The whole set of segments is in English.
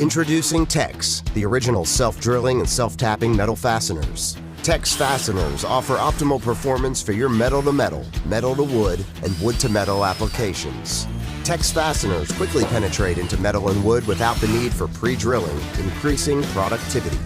Introducing Teks, the original self-drilling and self-tapping metal fasteners. Teks fasteners offer optimal performance for your metal-to-metal, metal-to-wood, and wood-to-metal applications. Teks fasteners quickly penetrate into metal and wood without the need for pre-drilling, increasing productivity.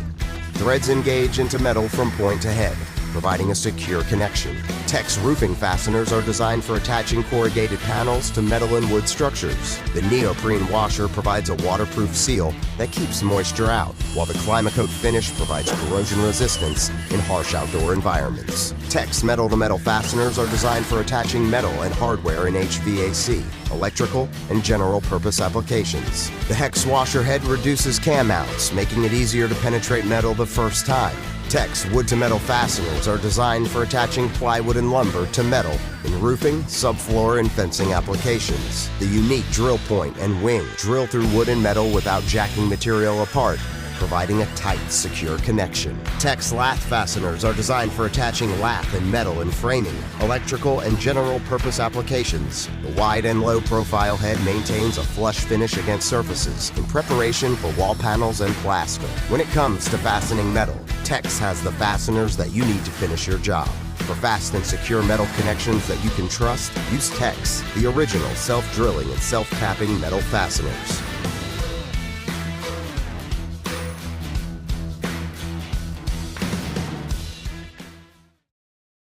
Threads engage into metal from point to head, providing a secure connection. Teks roofing fasteners are designed for attaching corrugated panels to metal and wood structures. The neoprene washer provides a waterproof seal that keeps moisture out, while the Climacoat finish provides corrosion resistance in harsh outdoor environments. Teks metal-to-metal fasteners are designed for attaching metal and hardware in HVAC, electrical, and general purpose applications. The hex washer head reduces cam outs, making it easier to penetrate metal the first time. Teks wood-to-metal fasteners are designed for attaching plywood and lumber to metal in roofing, subfloor, and fencing applications. The unique drill point and wing drill through wood and metal without jacking material apart, providing a tight, secure connection. Teks Lath fasteners are designed for attaching lath and metal in framing, electrical, and general purpose applications. The wide and low profile head maintains a flush finish against surfaces in preparation for wall panels and plaster. When it comes to fastening metal, Teks has the fasteners that you need to finish your job. For fast and secure metal connections that you can trust, use Teks, the original self-drilling and self-tapping metal fasteners.